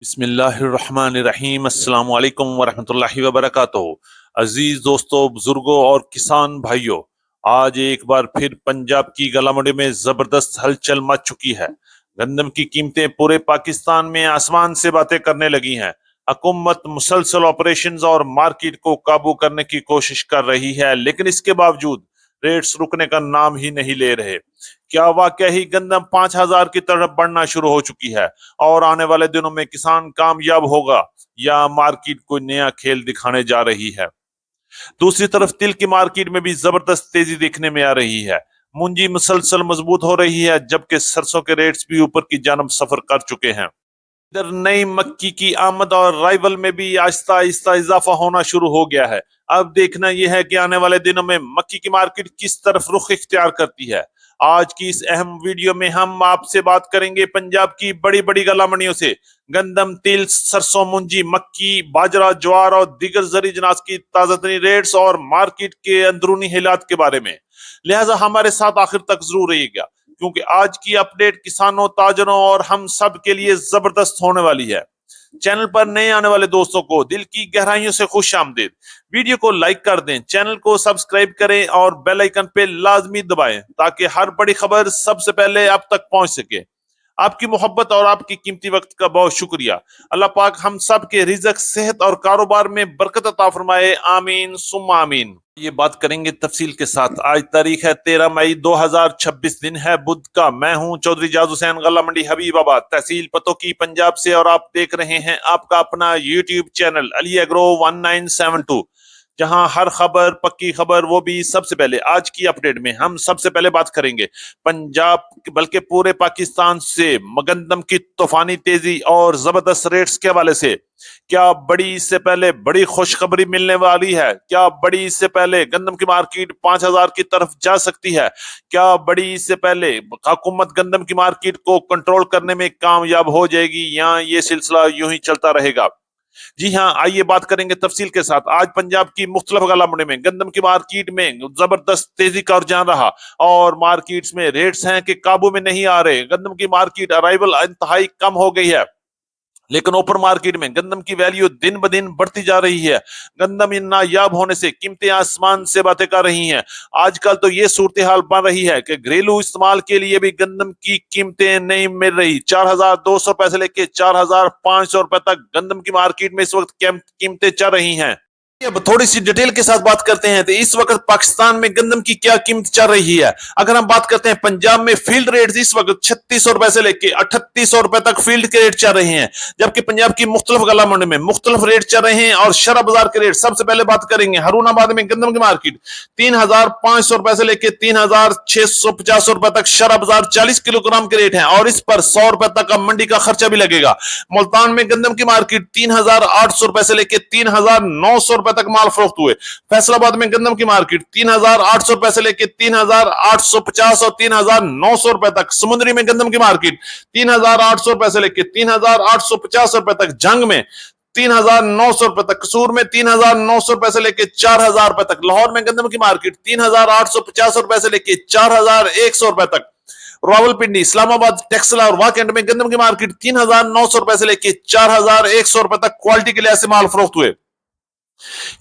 بسم اللہ الرحمن الرحیم۔ السلام علیکم ورحمۃ اللہ وبرکاتہ۔ عزیز دوستوں، بزرگوں اور کسان بھائیوں، آج ایک بار پھر پنجاب کی گلا منڈی میں زبردست ہلچل مچ چکی ہے۔ گندم کی قیمتیں پورے پاکستان میں آسمان سے باتیں کرنے لگی ہیں۔ حکومت مسلسل آپریشنز اور مارکیٹ کو قابو کرنے کی کوشش کر رہی ہے، لیکن اس کے باوجود ریٹس رکنے کا نام ہی نہیں لے رہے۔ کیا واقعی ہی گندم 5,000 کی طرف بڑھنا شروع ہو چکی ہے اور آنے والے دنوں میں کسان کامیاب ہوگا، یا مارکیٹ کوئی نیا کھیل دکھانے جا رہی ہے؟ دوسری طرف تل کی مارکیٹ میں بھی زبردست تیزی دیکھنے میں آ رہی ہے۔ منجی مسلسل مضبوط ہو رہی ہے، جبکہ سرسوں کے ریٹس بھی اوپر کی جانب سفر کر چکے ہیں۔ ادھر نئی مکی کی آمد اور رائیول میں بھی آہستہ آہستہ اضافہ ہونا شروع ہو گیا ہے۔ اب دیکھنا یہ ہے کہ آنے والے دنوں میں مکی کی مارکیٹ کس طرف رخ اختیار کرتی ہے۔ آج کی اس اہم ویڈیو میں ہم آپ سے بات کریں گے پنجاب کی بڑی بڑی گلا منڈیوں سے گندم، تیل، سرسوں، منجی، مکی، باجرہ، جوار اور دیگر زرعی جناس کی تازہ ترین ریٹس اور مارکیٹ کے اندرونی حالات کے بارے میں۔ لہٰذا ہمارے ساتھ آخر تک ضرور رہیے گا، کیونکہ آج کی اپڈیٹ کسانوں، تاجروں اور ہم سب کے لیے زبردست ہونے والی ہے۔ چینل پر نئے آنے والے دوستوں کو دل کی گہرائیوں سے خوش آمدید۔ ویڈیو کو لائک کر دیں، چینل کو سبسکرائب کریں اور بیل آئیکن پہ لازمی دبائیں تاکہ ہر بڑی خبر سب سے پہلے آپ تک پہنچ سکے۔ آپ کی محبت اور آپ کی قیمتی وقت کا بہت شکریہ۔ اللہ پاک ہم سب کے رزق، صحت اور کاروبار میں برکت عطا فرمائے، آمین ثم آمین۔ یہ بات کریں گے تفصیل کے ساتھ۔ آج تاریخ ہے 13 مئی 2026، دن ہے بدھ کا۔ میں ہوں چودھری جاز حسین، غلہ منڈی حبیب آباد، تحصیل پتو کی، پنجاب سے، اور آپ دیکھ رہے ہیں آپ کا اپنا یوٹیوب چینل علی ایگرو 1972، جہاں ہر خبر، پکی خبر، وہ بھی سب سے پہلے۔ آج کی اپڈیٹ میں ہم سب سے پہلے بات کریں گے پنجاب بلکہ پورے پاکستان سے گندم کی طوفانی تیزی اور زبردست ریٹس کے حوالے سے۔ کیا بڑی اس سے پہلے بڑی خوشخبری ملنے والی ہے؟ کیا بڑی اس سے پہلے گندم کی مارکیٹ 5,000 کی طرف جا سکتی ہے؟ کیا بڑی اس سے پہلے حکومت گندم کی مارکیٹ کو کنٹرول کرنے میں کامیاب ہو جائے گی، یا یہ سلسلہ یوں ہی چلتا رہے گا؟ جی ہاں، آئیے بات کریں گے تفصیل کے ساتھ۔ آج پنجاب کی مختلف گلا منڈی میں گندم کی مارکیٹ میں زبردست تیزی کا رجحان رہا، اور مارکیٹس میں ریٹس ہیں کہ قابو میں نہیں آ رہے۔ گندم کی مارکیٹ ارائیول انتہائی کم ہو گئی ہے، لیکن اوپر مارکیٹ میں گندم کی ویلیو دن بدن بڑھتی جا رہی ہے۔ گندم نایاب ہونے سے قیمتیں آسمان سے باتیں کر رہی ہیں۔ آج کل تو یہ صورتحال بن رہی ہے کہ گھریلو استعمال کے لیے بھی گندم کی قیمتیں نہیں مل رہی۔ 4,200 سے لے کے 4,500 روپے تک گندم کی مارکیٹ میں اس وقت قیمتیں چل رہی ہیں۔ اب تھوڑی سی ڈیٹیل کے ساتھ بات کرتے ہیں تو اس وقت پاکستان میں گندم کی کیا قیمت چل رہی ہے۔ اگر ہم بات کرتے ہیں پنجاب میں فیلڈ ریٹ اس وقت 3,600 روپے سے لے کے 3,800 روپے تک فیلڈ کے ریٹ چل رہے ہیں، جبکہ پنجاب کی مختلف گلا منڈی میں مختلف ریٹ چل رہے ہیں۔ اور شرح بازار کے ریٹ سب سے پہلے بات کریں گے ہارون آباد میں گندم کی مارکیٹ 3,500 روپے سے لے کے 3,650 روپے تک شرح بازار 40 کلو گرام کے ریٹ ہیں، اور اس پر 100 روپے تک کا منڈی کا خرچہ بھی لگے گا۔ ملتان میں گندم کی مارکیٹ 3,800 روپے سے لے کے 3,900 روپے تک مال فروخت ہوئے۔ فیصل آباد میں گندم کی مارکیٹ 3,800 روپے سے لے کے 3,850 اور 3,900 روپے تک۔ سمندری میں گندم کی مارکیٹ 3,800 روپے سے لے کے 3,850 روپے تک۔ جنگ میں 3,900 روپے تک۔ قصور میں 3,900 روپے سے لے کے 4,000 روپے تک۔ لاہور میں گندم کی مارکیٹ 3,850 روپے سے لے کے 4,100 روپے تک۔ راول پنڈی، اسلام آباد، ٹیکسلا اور واکنڈ میں گندم کی مارکیٹ 3,900 روپے سے لے کے 4,100 روپے تک کوالٹی کے لحاظ سے مال فروخت ہوئے۔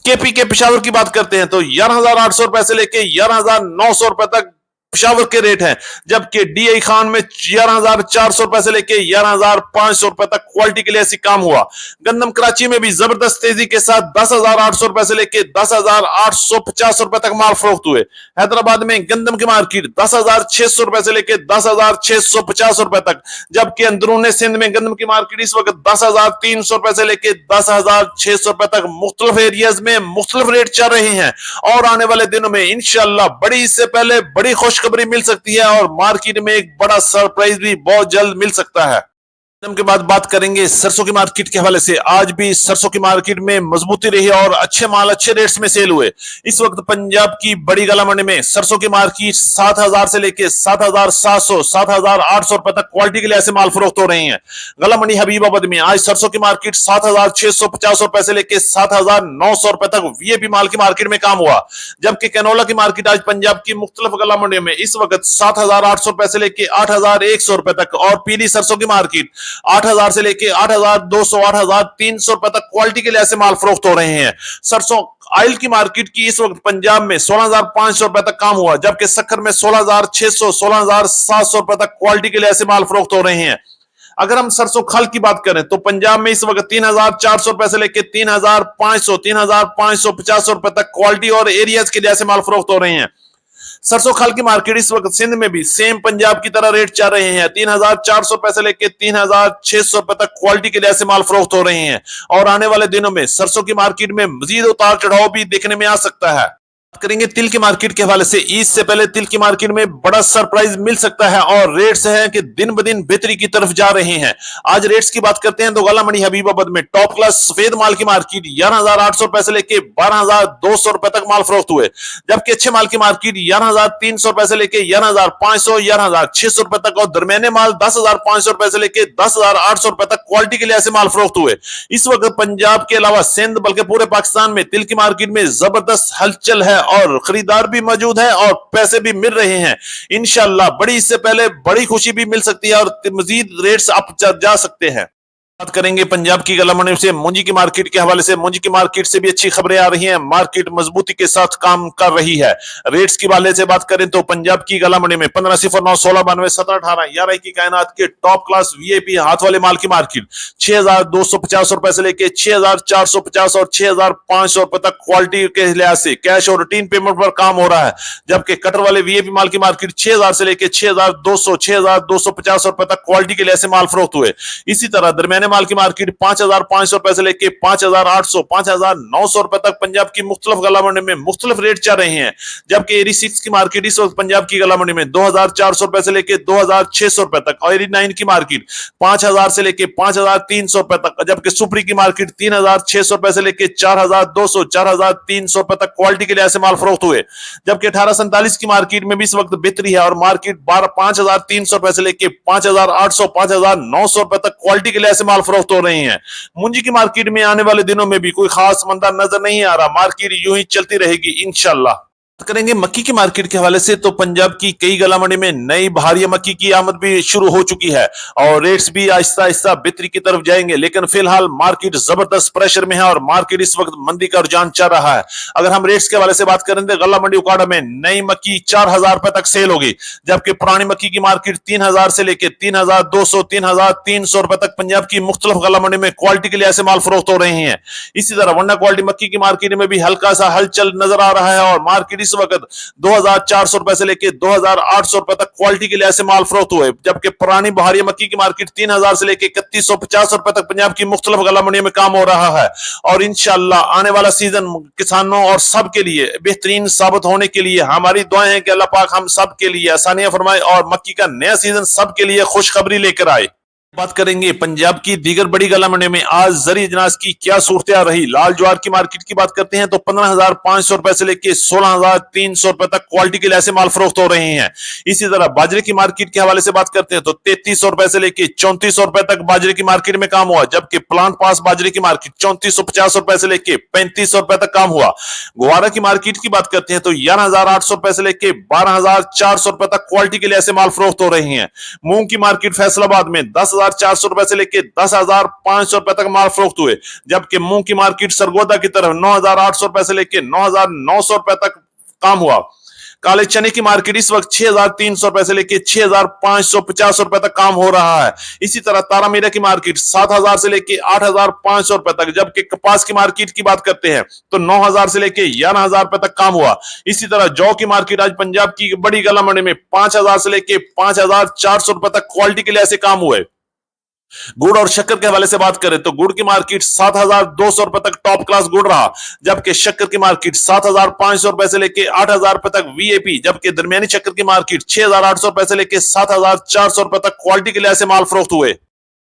کے پی کے پشاور کی بات کرتے ہیں تو 11,800 روپے سے لے کے 11,900 روپے تک پشاور کے ریٹ ہیں، جبکہ ڈی آئی خان میں 11,400 روپے سے لے کے 11,500 روپے تک کوالٹی کے لیے ایسی کام ہوا۔ گندم کراچی میں بھی زبردست تیزی کے ساتھ 10,800 روپے سے لے کے 10,850 روپے تک مال فروخت ہوئے۔ حیدرآباد میں گندم کی مارکیٹ 10,600 روپے سے لے کے 10,650 روپے تک، جبکہ اندرون سندھ میں گندم کی مارکیٹ اس وقت 10,300 روپے سے لے کے 10,600 روپے تک مختلف ایریاز میں مختلف ریٹ چل رہے ہیں، اور آنے والے دنوں میں انشاءاللہ بڑی اس سے پہلے بڑی خوشخبری مل سکتی ہے، اور مارکیٹ میں ایک بڑا سرپرائز بھی بہت جلد مل سکتا ہے۔ کے بعد بات کریں گے سرسوں کی مارکیٹ کے حوالے سے۔ آج بھی سرسوں کی مارکیٹ میں مضبوطی رہی اور اچھے مال اچھے ریٹس میں سیل ہوئے۔ اس وقت پنجاب کی بڑی گلا منڈی میں سرسوں کی مارکیٹ 7,000 سے لے کے 7,700 7,800 روپے تک کوالٹی کے لحاظ سے مال فروخت ہو رہے ہیں۔ گلا منڈی حبیب آباد میں آج سرسوں کی مارکیٹ 7,650 روپے سے لے کے 7,900 روپے تک وی اے پی مال کی مارکیٹ میں کام ہوا، جبکہ کینولا کی مارکیٹ آج پنجاب کی مختلف گلا منڈیوں میں اس وقت 7,800 روپے سے لے کے 8,100 روپے تک، اور پیلی سرسوں کی مارکیٹ 8,000 से लेके 8,200 8,300 रुपए तक क्वालिटी के लिहाज से माल फरोख्त हो रहे हैं। सरसों ऑयल की मार्केट की इस वक्त पंजाब में 16,500 रुपए तक काम हुआ, जबकि सक्कर में 16,600 16,700 रुपए तक क्वालिटी के लिहाज से माल फरोख्त हो रहे हैं। अगर हम सरसों खल की बात करें तो पंजाब में इस वक्त 3,400 रुपए से लेकर 3,500 3,550 रुपए तक क्वालिटी और एरियाज के लिहाज से माल फरोख्त हो रहे हैं। सरसों खल की मार्केट इस वक्त सिंध में भी सेम पंजाब की तरह रेट चल रहे हैं। 3,400 रुपए से लेकर 3,600 रुपए तक क्वालिटी के लिहाज से माल फरोख्त हो रहे हैं। और आने वाले दिनों में सरसों की मार्केट में मजीद उतार चढ़ाव भी देखने में आ सकता है। करेंगे तिल की मार्केट के हवाले से। ईद से पहले तिल की मार्केट में बड़ा सरप्राइज मिल सकता है और रेट्स हैं कि दिन ब दिन बेहतरी की तरफ जा रहे हैं। आज रेट्स की बात करते हैं तो गला मंडी हबीबाबाद में टॉप क्लास सफेद माल की मार्केट 11,800 रुपए से लेके 12,200 रुपए तक माल फरोख्त हुए, जबकि अच्छे माल की मार्केट 11,300 रुपए से लेके 11,500 11,600 रुपए तक और दरमियाने माल 10,500 रुपए से लेके 10,800 रुपए तक क्वालिटी के लिहाज से माल फरोख्त हुए। इस वक्त पंजाब के अलावा सिंध बल्कि पूरे पाकिस्तान में तिल की मार्केट में जबरदस्त हलचल है और खरीदार भी मौजूद है और पैसे भी मिल रहे हैं। इंशाअल्लाह बड़ी इससे पहले बड़ी खुशी भी मिल सकती है और मजीद रेट्स अप जा सकते हैं। बात करेंगे पंजाब की गला मंडी से मूंजी की मार्केट के हवाले से। मूंजी की मार्केट से भी अच्छी खबरें आ रही हैं, मार्केट मजबूती के साथ काम कर रही है। रेट्स की वाले से बात करें तो पंजाब की गला मंडी में 1509 1692 1718 11 की कायनात के टॉप क्लास वीआईपी हाथ वाले माल की मार्केट 6,250 रुपए से लेके 6,450 और 6,500 रुपए तक क्वालिटी के लिहाज से कैश और रूटीन पेमेंट पर काम हो रहा है, जबकि कटर वाले वीआईपी माल की मार्केट 6,000 से लेके 6,200 6,250 रुपए तक क्वालिटी के लिहाज से माल फरोख्त हुए। इसी तरह दरमियाने माल की मार्केट 5,500 रुपए से लेके 5,800 5,900 रुपए तक पंजाब की मुख्तलिफ गला मंडी में मुख्तलिफ रेट चल रहे हैं, जबकि एरी 6 की मार्केट इस वक्त पंजाब की गला मंडी में 2,400 रुपए से लेके 2,600 रुपए तक और एरी 9 की मार्केट 5,000 से लेके 5,300 रुपए तक, जबकि सुपरी की मार्केट 3,600 रुपए से लेके 4,200 4,300 रुपए तक क्वालिटी के लिहाज से माल फरोख्त हुए, जबकि 1847 की मार्केट में भी इस वक्त बेहतरी है और मार्केट 5,300 रुपए से लेके 5,800 5,900 रुपए तक क्वालिटी के लिहाज से फरोख्त हो रही हैं। मुंजी की मार्केट में आने वाले दिनों में भी कोई खास मंदा नजर नहीं आ रहा, मार्केट यूं ही चलती रहेगी इंशाल्लाह। करेंगे मक्की की मार्केट के हवाले से तो पंजाब की कई गला मंडी में नई भारी मक्की की आमद भी शुरू हो चुकी है और रेट्स भी आहिस्ता आहिस्ता बेहतरी की तरफ जाएंगे, लेकिन फिलहाल मार्केट जबरदस्त प्रेशर में है और मार्केट इस वक्त मंदी का रुझान चल रहा है। अगर हम रेट्स के हवाले से बात करें तो गला मंडी उकाड़ा में नई मक्की 4,000 रुपए तक सेल होगी, जबकि पुरानी मक्की की मार्केट 3,000 से लेकर 3,200 3,300 रुपए तक पंजाब की मुख्तलिफ गला मंडी में क्वालिटी के लिहाज से माल फरोख्त हो रहे हैं। इसी तरह वन्ना क्वालिटी मक्की की मार्केट में भी हल्का सा हलचल नजर आ रहा है और मार्केट इस वक्त 2,400 रुपए से लेकर 2,800 रुपए तक क्वालिटी के लिहाज से माल फरोख्त हुए, जबकि पुरानी बहारी मक्की की मार्केट 3,000 से लेकर 3,150 रुपए तक पंजाब की मुख्तलिफ गला मंडियों में काम हो रहा है। और इंशाअल्लाह आने वाला सीजन किसानों और सब के लिए बेहतरीन साबित होने के लिए हमारी दुआएं हैं कि अल्लाह पाक हम सब के लिए आसानियां फरमाए और मक्की का नया सीजन सब के लिए खुशखबरी लेकर आए। बात करेंगे पंजाब की दीगर बड़ी गला मंडी में आज जरी अजनास की क्या सूरत रही। लाल ज्वार की मार्केट की बात करते हैं तो 15,500 रुपए से लेकर 16,300 रुपए तक क्वालिटी के लिहाज से माल फरोख्त हो रहे हैं। इसी तरह बाजरे की मार्केट के हवाले से बात करते हैं तो 3,300 रुपए से लेकर 3,400 रुपए तक बाजरे की मार्केट में काम हुआ, जबकि प्लांट पास बाजरे की मार्केट 3,450 रुपए से लेकर 3,500 रुपए तक काम हुआ। गुवारा की मार्केट की बात करते हैं तो 11,800 रुपए से लेकर 12,400 रुपए तक क्वालिटी के लिहाज से माल फरोख्त हो रहे हैं। मूंग की मार्केट फैसलाबाद में 10,400 रुपए से लेकर 10,500 रुपए तक माल फरोख्त हुए, जबकि मूंग की मार्केट सरगोदा की तरफ 9,800 रुपए से लेकर 9,900 रुपए तक काम हुआ। काले चने की मार्केट इस वक्त 6,300 रुपए से लेकर 6,550 रुपए तक काम हो रहा है। इसी तरह तारा मीरा की मार्केट 7,000 से लेकर 8,500 रुपए तक, जबकि कपास की मार्केट की बात करते हैं तो 9,000 से लेकर 11,000 रुपए तक काम हुआ। इसी तरह जौ की मार्केट आज पंजाब की बड़ी गला मंडी में 5,000 से लेकर 5,400 रुपए तक क्वालिटी के लिहाज से काम हुए। गुड़ और शक्कर के हवाले से बात करें तो गुड़ की मार्केट 7,200 रुपए तक टॉप क्लास गुड़ रहा, जबकि शक्कर की मार्केट 7,500 रुपए से लेकर 8,000 रुपए तक वीएपी, जबकि दरमियानी शक्कर की मार्केट 6,800 रुपए से लेकर 7,400 रुपए तक क्वालिटी के लिहाज से माल फरोख्त हुए।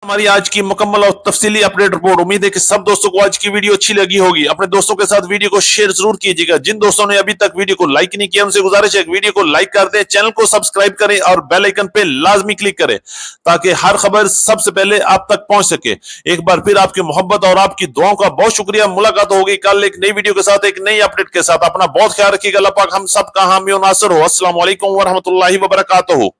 हमारी आज की मुकम्मल और तफसीली अपडेट रिपोर्ट। उम्मीद है कि सब दोस्तों को आज की वीडियो अच्छी लगी होगी। अपने दोस्तों के साथ वीडियो को शेयर जरूर कीजिएगा। जिन दोस्तों ने अभी तक वीडियो को लाइक नहीं किया उनसे गुजारिश है वीडियो को लाइक कर दें, चैनल को सब्सक्राइब करें और बेल आइकन पे लाजमी क्लिक करें ताकि हर खबर सबसे पहले आप तक पहुंच सके। एक बार फिर आपकी मोहब्बत और आपकी दुआओं का बहुत शुक्रिया। मुलाकात होगी कल एक नई वीडियो के साथ, एक नई अपडेट के साथ। अपना बहुत ख्याल रखिएगा। अल्लाह पाक हम सब का हामी और नासिर हो। अस्सलाम वालेकुम व रहमतुल्लाहि व बरकातहू।